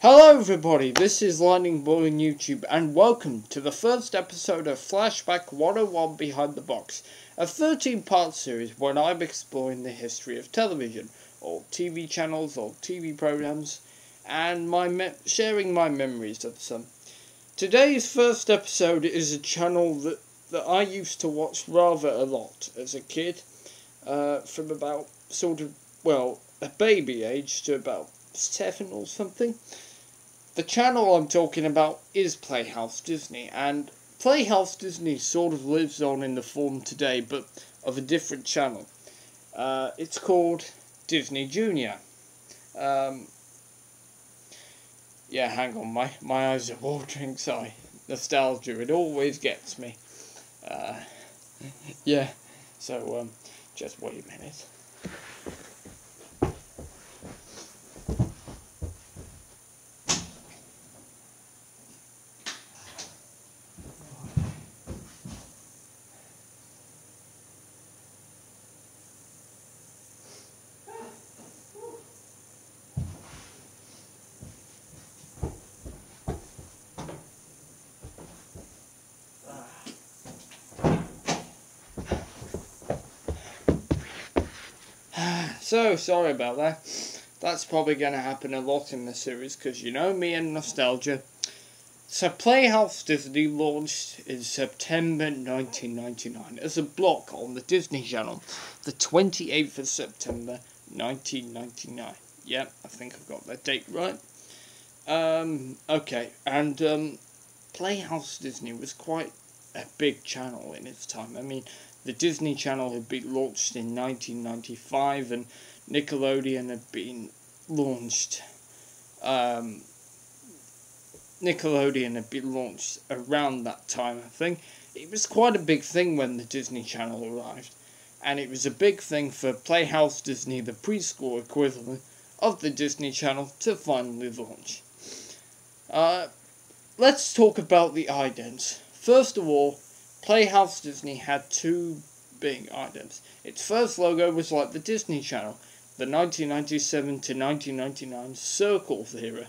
Hello everybody, this is Lightningboy on YouTube and welcome to the first episode of Flashback 101 Behind the Box, a 13-part series where I'm exploring the history of television, or TV channels, or TV programs, and sharing my memories of some. Today's first episode is a channel that I used to watch rather a lot as a kid, from about a baby age to about 7 or something. The channel I'm talking about is Playhouse Disney, and Playhouse Disney sort of lives on in the form today, but of a different channel. It's called Disney Junior. Yeah, hang on, my eyes are watering, sorry. Nostalgia, it always gets me. Yeah, so, just wait a minute. So, sorry about that. That's probably going to happen a lot in the series, because you know me and nostalgia. So, Playhouse Disney launched in September 1999 as a block on the Disney Channel, the 28th of September 1999. Yep, I think I've got that date right. Okay, and Playhouse Disney was quite a big channel in its time. I mean, the Disney Channel had been launched in 1995, and Nickelodeon had been launched. Nickelodeon had been launched around that time, I think. It was quite a big thing when the Disney Channel arrived, and it was a big thing for Playhouse Disney, the preschool equivalent of the Disney Channel, to finally launch. Let's talk about the idents. First of all, Playhouse Disney had two big idents. Its first logo was like the Disney Channel, the 1997 to 1999 Circles era.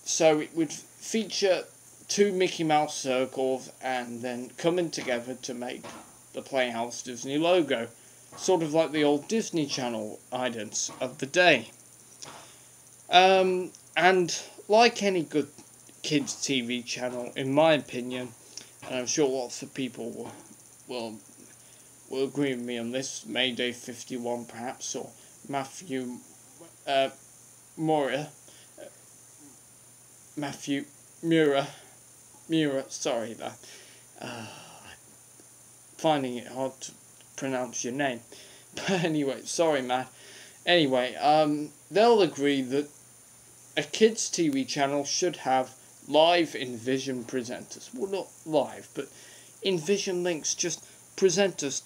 So it would feature two Mickey Mouse circles and then coming together to make the Playhouse Disney logo, sort of like the old Disney Channel idents of the day. And like any good kids TV channel, in my opinion, and I'm sure lots of people will agree with me on this, Mayday 51 perhaps, or Muir, sorry that, finding it hard to pronounce your name, but anyway, sorry Matt. Anyway, they'll agree that a kids TV channel should have live in-vision presenters. Well, not live, but in-vision links, just presenters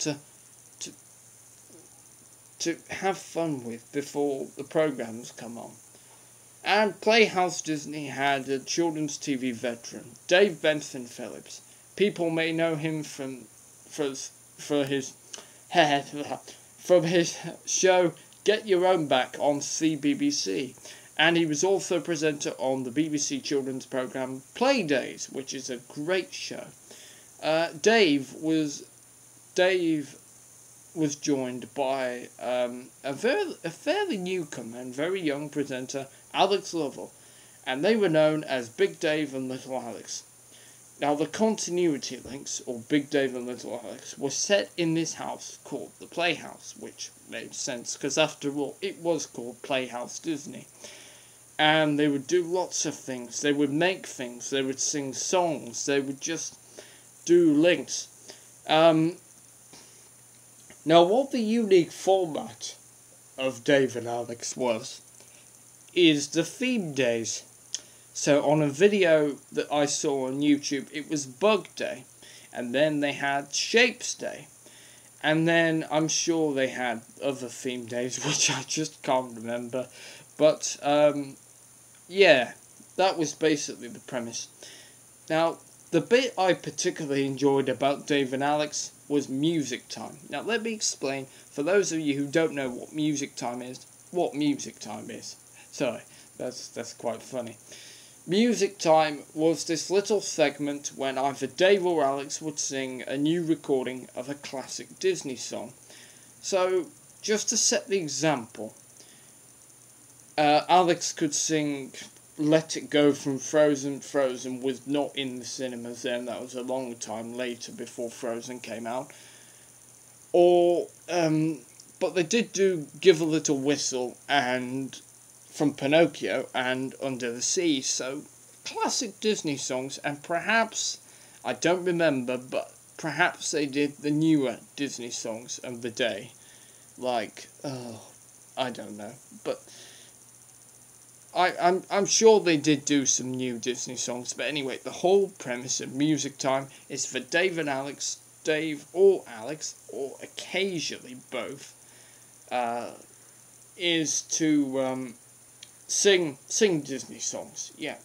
to have fun with before the programs come on. And Playhouse Disney had a children's TV veteran, Dave Benson Phillips. People may know him from his show Get Your Own Back on CBBC. And he was also a presenter on the BBC children's programme Playdays, which is a great show. Dave was joined by a fairly newcomer and very young presenter, Alex Lovell, and they were known as Big Dave and Little Alex. Now, the continuity links, or Big Dave and Little Alex, were set in this house called the Playhouse, which made sense, because after all, it was called Playhouse Disney. And they would do lots of things. They would make things. They would sing songs. They would just do links. Now, what the unique format of Dave and Alex was, is the theme days. So, on a video that I saw on YouTube, it was Bug Day. And then they had Shapes Day. And then I'm sure they had other theme days, which I just can't remember. But, yeah, that was basically the premise. Now, the bit I particularly enjoyed about Dave and Alex was music time. Now, let me explain, for those of you who don't know what music time is, Sorry, that's quite funny. Music Time was this little segment when either Dave or Alex would sing a new recording of a classic Disney song. So, just to set the example, Alex could sing Let It Go from Frozen. Frozen was not in the cinemas then, that was a long time later before Frozen came out. Or, but they did do Give a Little Whistle and from Pinocchio and Under the Sea, so classic Disney songs, and perhaps, I don't remember, but perhaps they did the newer Disney songs of the day, like, I don't know, but I'm sure they did do some new Disney songs, but anyway, the whole premise of Music Time is for Dave and Alex, Dave or Alex, or occasionally both, is to sing Disney songs, yeah.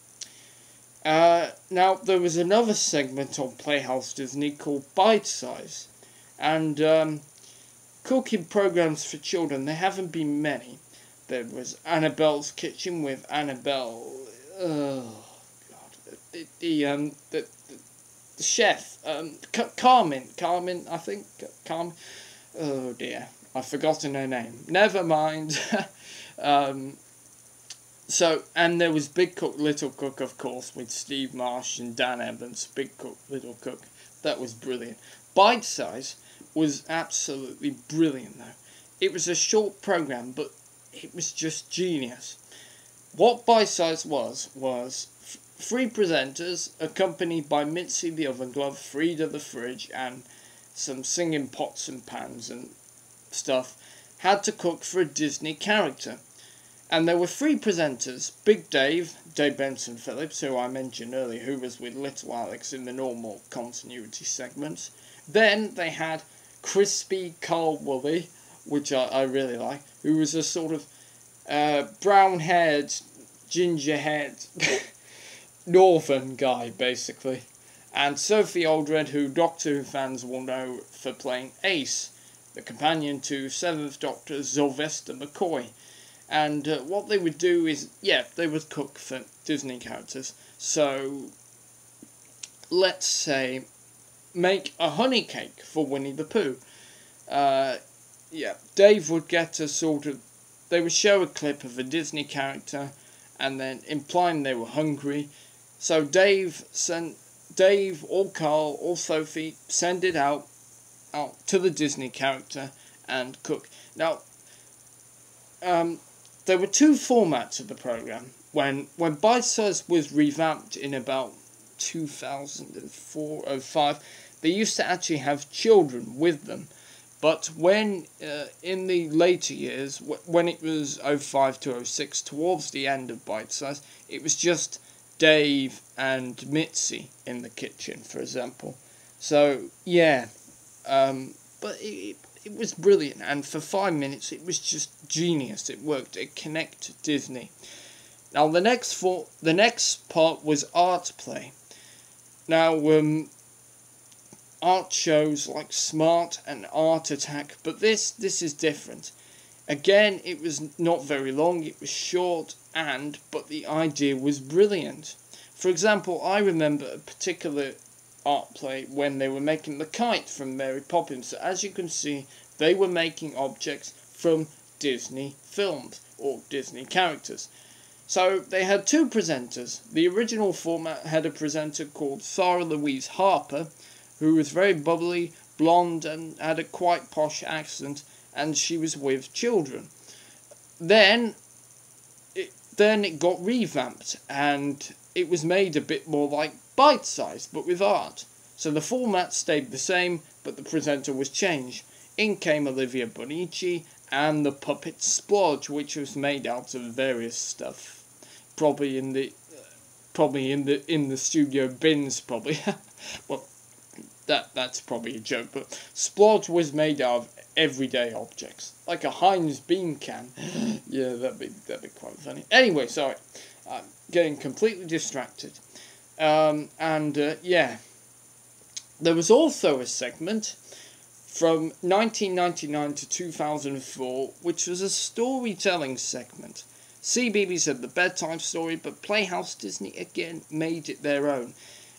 Now, there was another segment on Playhouse Disney called Bite Size, and cooking programs for children, there haven't been many. There was Annabelle's Kitchen with Annabelle, oh god, the chef, Carmen, I think, Carmen, oh dear, I've forgotten her name, never mind. So, and there was Big Cook, Little Cook, of course, with Steve Marsh and Dan Evans. Big Cook, Little Cook. That was brilliant. Bite Size was absolutely brilliant, though. It was a short program, but it was just genius. What Bite Size was three presenters, accompanied by Mitzi the Oven Glove, Frida the Fridge, and some singing pots and pans and stuff, had to cook for a Disney character. And there were three presenters, Big Dave, Dave Benson Phillips, who I mentioned earlier, who was with Little Alex in the normal continuity segments. Then they had Crispy Carl Woolley, which I really like, who was a sort of brown-haired, ginger-haired northern guy, basically. And Sophie Aldred, who Doctor Who fans will know for playing Ace, the companion to 7th Doctor Sylvester McCoy. And what they would do is, they would cook for Disney characters. So, let's say, make a honey cake for Winnie the Pooh. Dave would get a sort of, they would show a clip of a Disney character, and then implying they were hungry. So Dave or Carl or Sophie send it out to the Disney character and cook. Now, there were two formats of the program. When Bite Size was revamped in about 2004-05, they used to actually have children with them. But when, in the later years, when it was 05 to 06, towards the end of Bite Size, it was just Dave and Mitzi in the kitchen, for example. So, but it was brilliant, and for 5 minutes it was just genius. It worked. It connected Disney. Now the next part was art play. Now art shows like Smart and Art Attack, but this is different. Again, it was not very long. It was short, but the idea was brilliant. For example, I remember a particular art play when they were making the kite from Mary Poppins. So as you can see, they were making objects from Disney films or Disney characters. So they had two presenters. The original format had a presenter called Sarah Louise Harper, who was very bubbly, blonde, and had a quite posh accent, and she was with children. Then it got revamped, and it was made a bit more like Bite Size, but with art. So the format stayed the same, but the presenter was changed. In came Olivia Bonici and the puppet Splodge, which was made out of various stuff, probably in the studio bins, probably. Well, that's probably a joke, but Splodge was made out of everyday objects, like a Heinz bean can. Yeah, that'd be quite funny. Anyway, sorry, I'm getting completely distracted. There was also a segment from 1999 to 2004, which was a storytelling segment. CBeebies had the bedtime story, but Playhouse Disney again made it their own.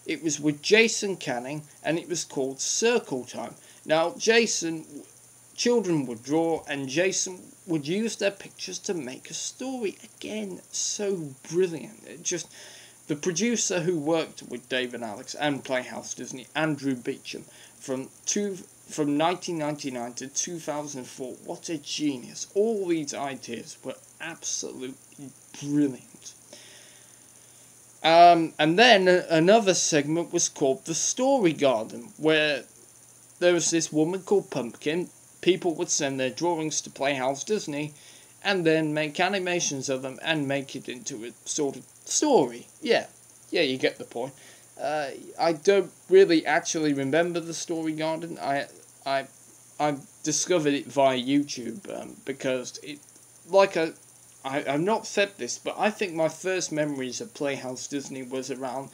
It was with Jason Canning, and it was called Circle Time. Now, children would draw, and Jason would use their pictures to make a story. Again, so brilliant. The producer who worked with Dave and Alex and Playhouse Disney, Andrew Beecham, from 1999 to 2004, what a genius. All these ideas were absolutely brilliant. And then another segment was called The Story Garden, where there was this woman called Pumpkin. People would send their drawings to Playhouse Disney and then make animations of them and make it into a sort of story. Yeah, you get the point. I don't really actually remember The Story Garden. I discovered it via YouTube because I've not said this, but I think my first memories of Playhouse Disney was around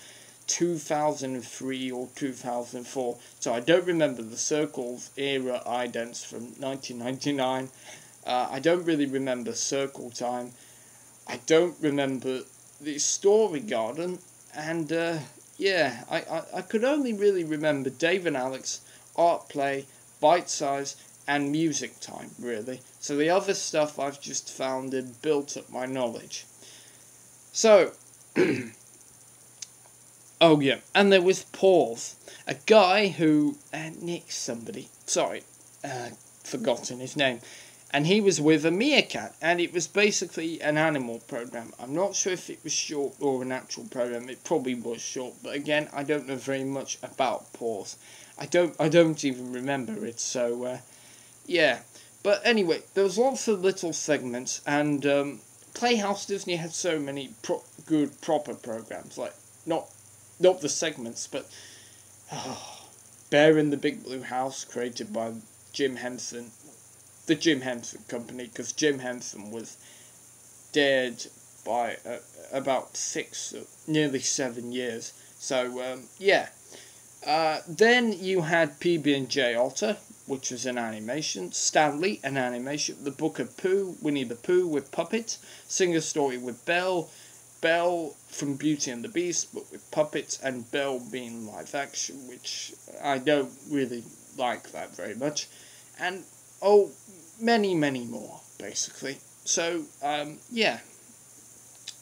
2003 or 2004. So I don't remember the Circles era idents from 1999. I don't really remember Circle Time. I don't remember the Story Garden, and I could only really remember Dave and Alex, Art Play, Bite Size, and Music Time, really. So the other stuff I've just found and built up my knowledge. So, oh yeah, and there was Paws, a guy who, forgotten his name. And he was with a meerkat, and it was basically an animal program. I'm not sure if it was short or an actual program. It probably was short, but again, I don't know very much about Paws. I don't even remember it. So, yeah. But anyway, there was lots of little segments, and Playhouse Disney had so many good proper programs, like not the segments, but Bear in the Big Blue House, created by Jim Henson. The Jim Henson Company, because Jim Henson was dead by about nearly 7 years. So, yeah. Then you had PB&J Otter, which was an animation. Stanley, an animation. The Book of Pooh, Winnie the Pooh with puppets. Sing a Story with Belle. Belle from Beauty and the Beast, but with puppets. And Belle being live action, which I don't really like that very much. And, many, many more, basically. So, yeah.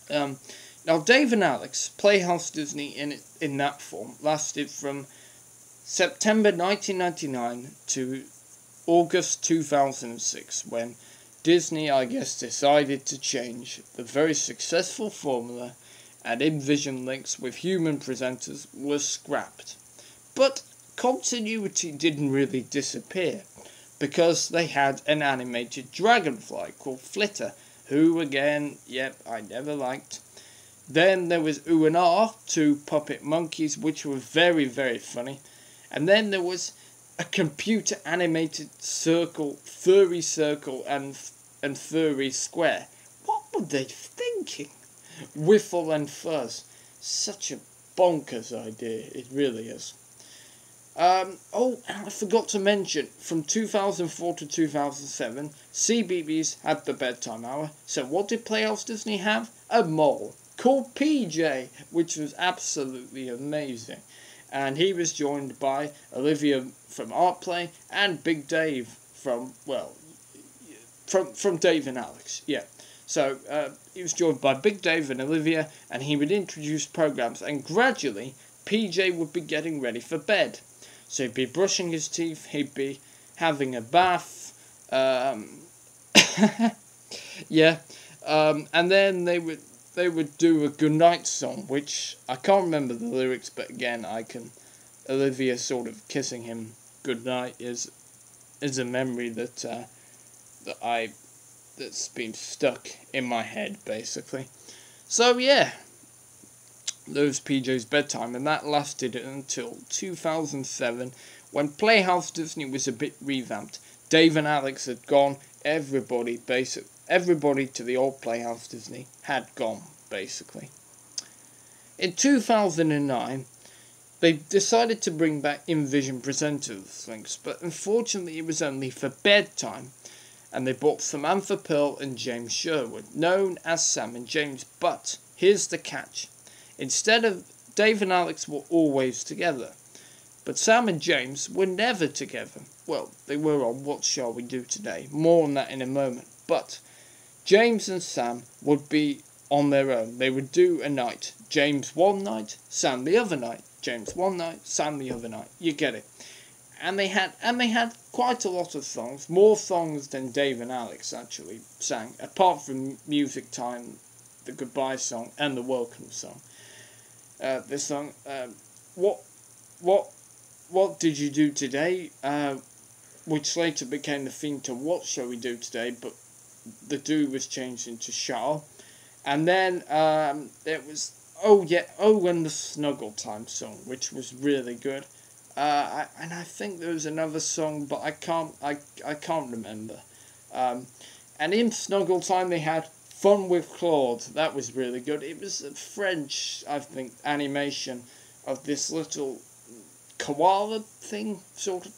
Now, Dave and Alex, Playhouse Disney in that form, lasted from September 1999 to August 2006, when Disney, I guess, decided to change the very successful formula, and InVision links with human presenters was scrapped. But continuity didn't really disappear, because they had an animated dragonfly called Flitter, who, again, I never liked. Then there was Ooh and Ah, 2 puppet monkeys, which were very, very funny. And then there was a computer-animated furry circle, and furry square. What were they thinking? Whiffle and Fuzz. Such a bonkers idea, it really is. And I forgot to mention, from 2004 to 2007, CBeebies had the bedtime hour. So what did Playhouse Disney have? A mole called PJ, which was absolutely amazing. And he was joined by Olivia from Art Play and Big Dave from Dave and Alex. Yeah. So he was joined by Big Dave and Olivia, and he would introduce programs, and gradually PJ would be getting ready for bed. So he'd be brushing his teeth, he'd be having a bath, yeah, and then they would do a goodnight song, which I can't remember the lyrics, but again, Olivia sort of kissing him goodnight is a memory that's been stuck in my head, basically. So yeah. Those PJ's bedtime, and that lasted until 2007, when Playhouse Disney was a bit revamped. Dave and Alex had gone, everybody to the old Playhouse Disney had gone, basically. In 2009, they decided to bring back InVision presenters links, but unfortunately it was only for bedtime. and they brought Samantha Pearl and James Sherwood, known as Sam and James. But here's the catch. Instead of Dave and Alex were always together, but Sam and James were never together. Well, they were on What Shall We Do Today? More on that in a moment. But James and Sam would be on their own. They would do a night. James one night, Sam the other night. James one night, Sam the other night. You get it. And they had quite a lot of songs, more songs than Dave and Alex actually sang, apart from Music Time, the Goodbye song, and the Welcome song. The song, What Did You Do Today? Which later became the theme to What Shall We Do Today? But the do was changed into shall. And then it was and the Snuggle Time song, which was really good. And I think there was another song, but I can't remember. And in Snuggle Time they had Fun with Claude. That was really good. It was a French, I think, animation of this little koala thing, sort of.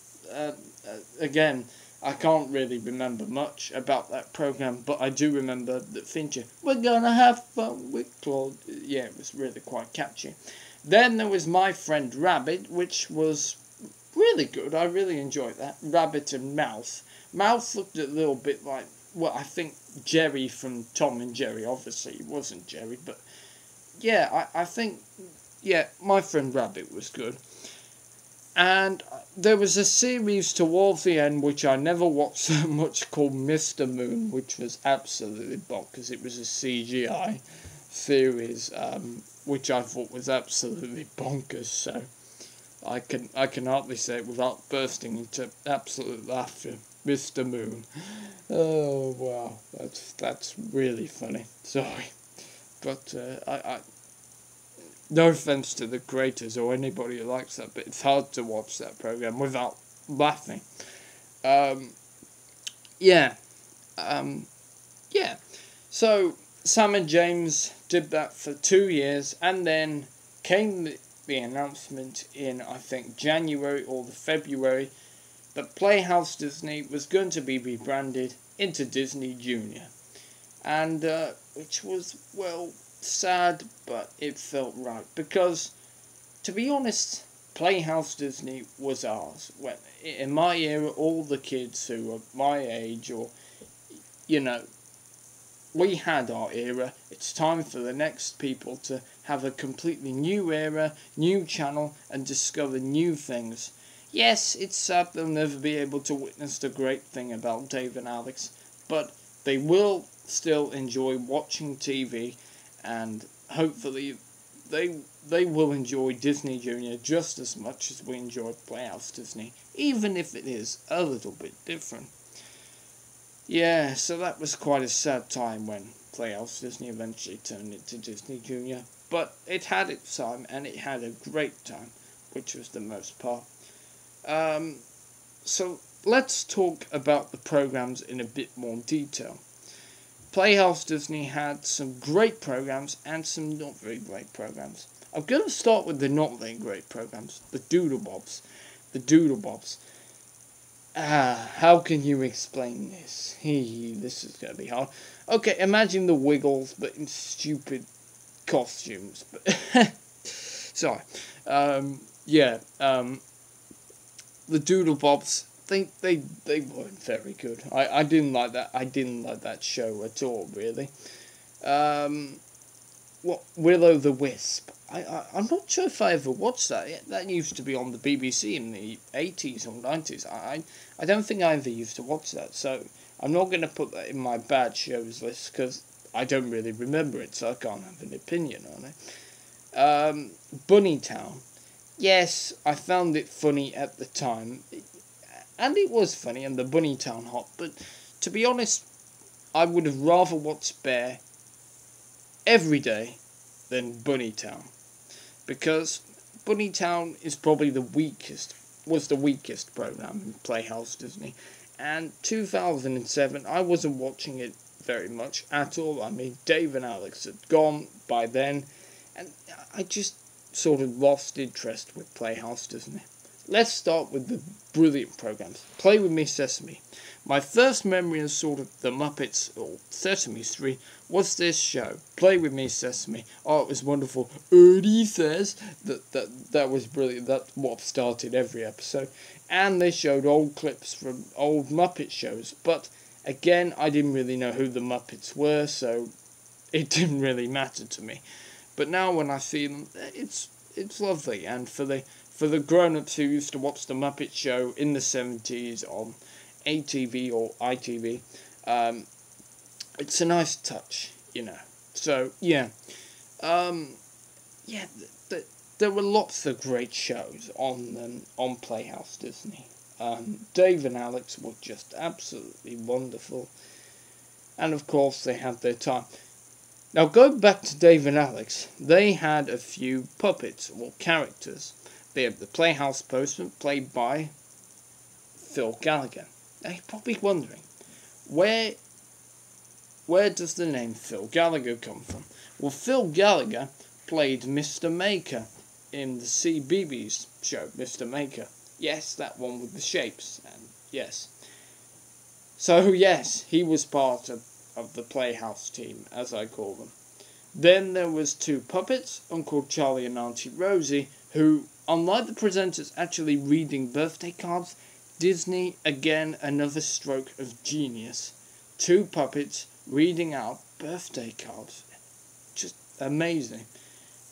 Again, I can't really remember much about that program, but I do remember that Fincher, we're gonna have fun with Claude. Yeah, it was really quite catchy. Then there was My Friend Rabbit, which was really good. I really enjoyed that. Rabbit and Mouth. Mouth looked a little bit like, well, I think Jerry from Tom and Jerry. Obviously, it wasn't Jerry, but yeah, I think, yeah, My Friend Rabbit was good. And there was a series towards the end, which I never watched so much, called Mr. Moon, which was absolutely bonkers. It was a CGI series, which I thought was absolutely bonkers, so I can hardly say it without bursting into absolute laughter. Mr. Moon. Oh wow, that's really funny. Sorry, but I no offense to the creators or anybody who likes that, but it's hard to watch that program without laughing. Yeah. So Sam and James did that for 2 years, and then came the announcement in, I think, January or the February, that Playhouse Disney was going to be rebranded into Disney Junior. And, which was, well, sad, but it felt right. Because, to be honest, Playhouse Disney was ours. When, in my era, all the kids who were my age, or, you know, we had our era. It's time for the next people to have a completely new era, new channel, and discover new things. Yes, it's sad they'll never be able to witness the great thing about Dave and Alex, but they will still enjoy watching TV, and hopefully they will enjoy Disney Junior just as much as we enjoyed Playhouse Disney, even if it is a little bit different. Yeah, so that was quite a sad time when Playhouse Disney eventually turned into Disney Junior, but it had its time, and it had a great time, which was the most part. So let's talk about the programs in a bit more detail. Playhouse Disney had some great programs and some not very great programs. I'm going to start with the not very great programs, the Doodlebobs. The Doodlebobs. How can you explain this? This is going to be hard. Okay, imagine the Wiggles, but in stupid costumes. Sorry. The Doodlebobs, they weren't very good. I didn't like that. I didn't like that show at all, really. Will-O the Wisp. I'm not sure if I ever watched that. That used to be on the BBC in the 80s or 90s. I don't think I ever used to watch that, so I'm not going to put that in my bad shows list, because I don't really remember it, so I can't have an opinion on it. Bunnytown. Yes, I found it funny at the time, and it was funny, and the Bunnytown hop, but to be honest, I would have rather watched Bear every day than Bunnytown, because Bunnytown is probably was the weakest program in Playhouse Disney, and 2007, I wasn't watching it very much at all. I mean, Dave and Alex had gone by then, and I just sort of lost interest with Playhouse Disney. let's start with the brilliant programs. Play With Me Sesame. My first memory of sort of the Muppets or Sesame Street was this show, Play With Me Sesame. Oh, it was wonderful. Ernie says that was brilliant. That's what started every episode. And they showed old clips from old Muppet shows. But again, I didn't really know who the Muppets were, so it didn't really matter to me. But now when I see them, it's lovely. And for the grown-ups who used to watch the Muppet Show in the 70s on ATV or ITV, it's a nice touch, you know. So yeah, there were lots of great shows on Playhouse Disney. Dave and Alex were just absolutely wonderful, and of course they had their time. Now going back to Dave and Alex, they had a few puppets or characters. They had the Playhouse Postman, played by Phil Gallagher. Now you're probably wondering, where does the name Phil Gallagher come from? Well, Phil Gallagher played Mr. Maker in the CBeebies show, Mr. Maker. Yes, that one with the shapes, and yes. So yes, he was part of the Playhouse team, as I call them. Then there was two puppets, Uncle Charlie and Auntie Rosie, who, unlike the presenters actually reading birthday cards, Disney, again, another stroke of genius. Two puppets reading out birthday cards. Just amazing.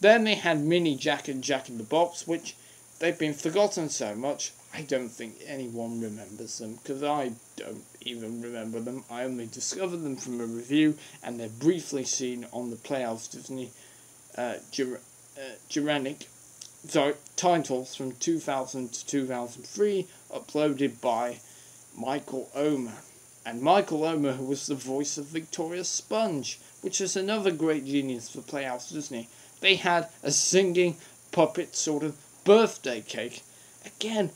Then they had Mini Jack and Jack in the Box, which they've been forgotten so much, I don't think anyone remembers them, because I don't even remember them. I only discovered them from a review, and they're briefly seen on the Playhouse Disney titles from 2000 to 2003, uploaded by Michael Omer. And Michael Omer, who was the voice of Victoria Sponge, which is another great genius for Playhouse Disney. They had a singing puppet sort of birthday cake. Again,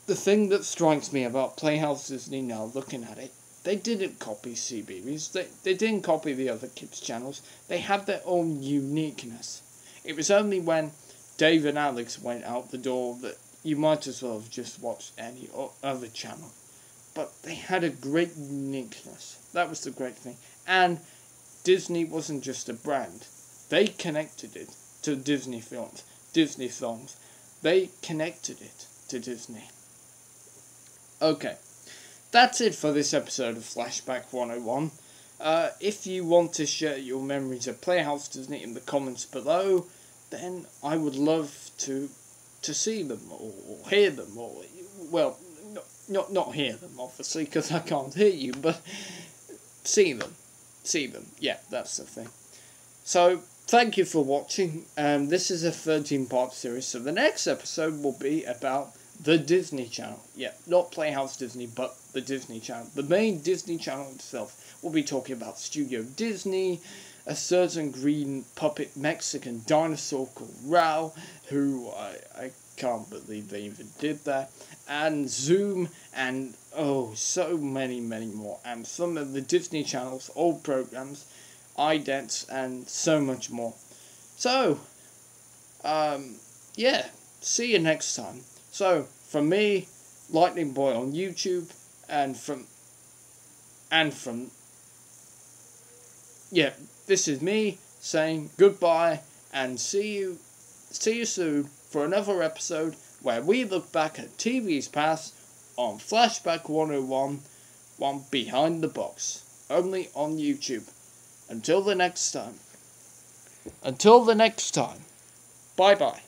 the thing that strikes me about Playhouse Disney now, looking at it, they didn't copy CBeebies. They didn't copy the other kids' channels. They had their own uniqueness. It was only when Dave and Alex went out the door that you might as well have just watched any other channel. But they had a great uniqueness. That was the great thing. And Disney wasn't just a brand. They connected it to Disney films. Disney songs. They connected it to Disney. Okay. That's it for this episode of Flashback 101. If you want to share your memories of Playhouse Disney in the comments below, then I would love to see them or hear them, or well, not hear them obviously because I can't hear you, but see them. Yeah, that's the thing. So thank you for watching. This is a 13-part series, so the next episode will be about the Disney Channel. Yeah, not Playhouse Disney, but the Disney Channel. The main Disney Channel itself. We'll be talking about Studio Disney, a certain green puppet Mexican dinosaur called Ral, who I can't believe they even did that, and Zoom, and oh, so many more, and some of the Disney Channel's old programs, idents, and so much more. So, yeah, see you next time. So, from me, Lightningboy on YouTube, and yeah, this is me saying goodbye, and see you soon for another episode where we look back at TV's past on Flashback 101, one Behind the Box, only on YouTube. Until the next time, bye bye.